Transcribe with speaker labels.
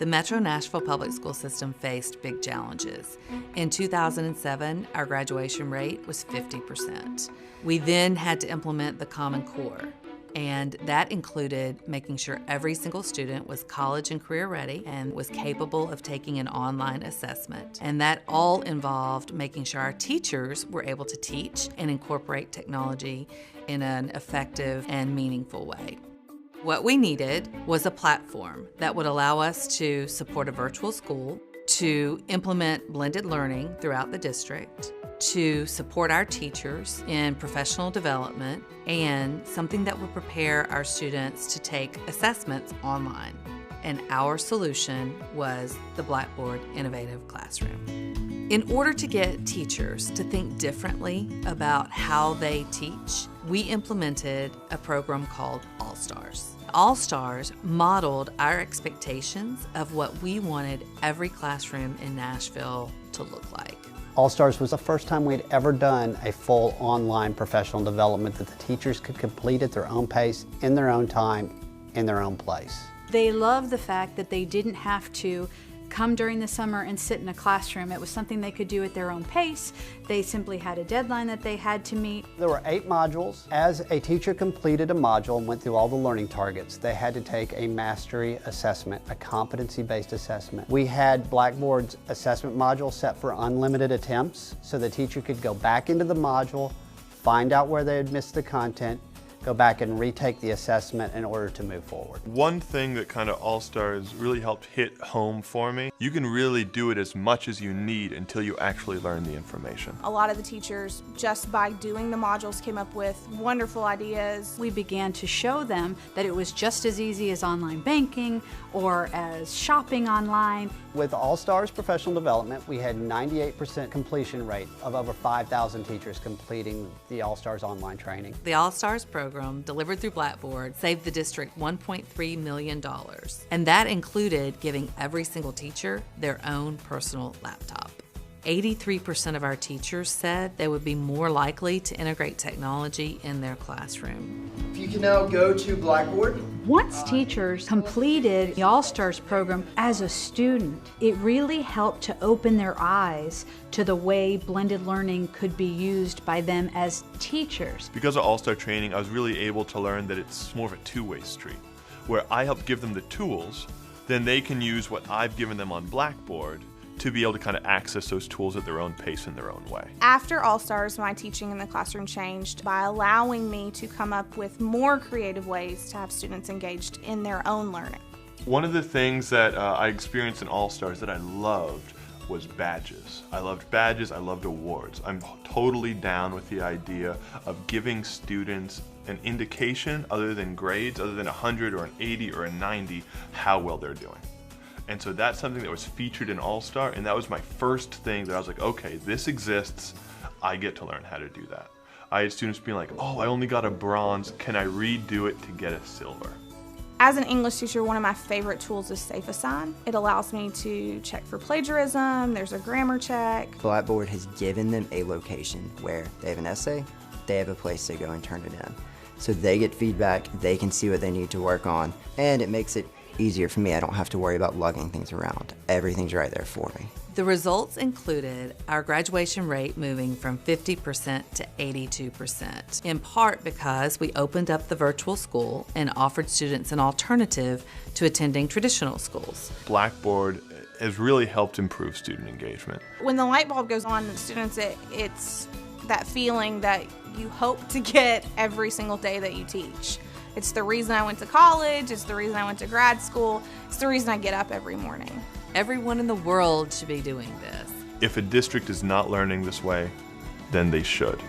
Speaker 1: The Metro Nashville public school system faced big challenges. In 2007, our graduation rate was 50%. We then had to implement the Common Core, and that included making sure every single student was college and career ready and was capable of taking an online assessment. And that all involved making sure our teachers were able to teach and incorporate technology in an effective and meaningful way. What we needed was a platform that would allow us to support a virtual school, to implement blended learning throughout the district, to support our teachers in professional development, and something that would prepare our students to take assessments online. And our solution was the Blackboard Innovative Classroom. In order to get teachers to think differently about how they teach, we implemented a program called All-Stars. All-Stars modeled our expectations of what we wanted every classroom in Nashville to look like.
Speaker 2: All-Stars was the first time we'd ever done a full online professional development that the teachers could complete at their own pace, in their own time, in their own place.
Speaker 3: They loved the fact that they didn't have to come during the summer and sit in a classroom. It was something they could do at their own pace. They simply had a deadline that they had to meet.
Speaker 2: There were 8 modules. As a teacher completed a module and went through all the learning targets, they had to take a mastery assessment, a competency-based assessment. We had Blackboard's assessment module set for unlimited attempts, so the teacher could go back into the module, find out where they had missed the content, go back and retake the assessment in order to move forward.
Speaker 4: One thing that kind of All-Stars really helped hit home for me, you can really do it as much as you need until you actually learn the information.
Speaker 5: A lot of the teachers, just by doing the modules, came up with wonderful ideas.
Speaker 3: We began to show them that it was just as easy as online banking or as shopping online.
Speaker 2: With All-Stars Professional Development, we had 98% completion rate of over 5,000 teachers completing the All-Stars online training.
Speaker 1: The All-Stars program, delivered through Blackboard, saved the district $1.3 million. And that included giving every single teacher their own personal laptop. 83% of our teachers said they would be more likely to integrate technology in their classroom.
Speaker 6: If you can now go to Blackboard.
Speaker 3: Once teachers completed the All-Stars program as a student, it really helped to open their eyes to the way blended learning could be used by them as teachers.
Speaker 4: Because of All-Star training, I was really able to learn that it's more of a two-way street, where I help give them the tools, then they can use what I've given them on Blackboard to be able to kind of access those tools at their own pace in their own way.
Speaker 5: After All-Stars, my teaching in the classroom changed by allowing me to come up with more creative ways to have students engaged in their own learning.
Speaker 4: One of the things that I experienced in All-Stars that I loved was badges. I loved badges, I loved awards. I'm totally down with the idea of giving students an indication other than grades, other than 100 or an 80 or a 90, how well they're doing. And so that's something that was featured in All-Star, and that was my first thing that I was like, okay, this exists, I get to learn how to do that. I had students being like, oh, I only got a bronze, can I redo it to get a silver?
Speaker 5: As an English teacher, one of my favorite tools is SafeAssign. It allows me to check for plagiarism, there's a grammar check.
Speaker 7: Blackboard has given them a location where they have an essay, they have a place to go and turn it in. So they get feedback, they can see what they need to work on, and it makes it easier for me. I don't have to worry about lugging things around. Everything's right there for me.
Speaker 1: The results included our graduation rate moving from 50% to 82%, in part because we opened up the virtual school and offered students an alternative to attending traditional schools.
Speaker 4: Blackboard has really helped improve student engagement.
Speaker 5: When the light bulb goes on in students, it's that feeling that you hope to get every single day that you teach. It's the reason I went to college, it's the reason I went to grad school, it's the reason I get up every morning.
Speaker 1: Everyone in the world should be doing this.
Speaker 4: If a district is not learning this way, then they should.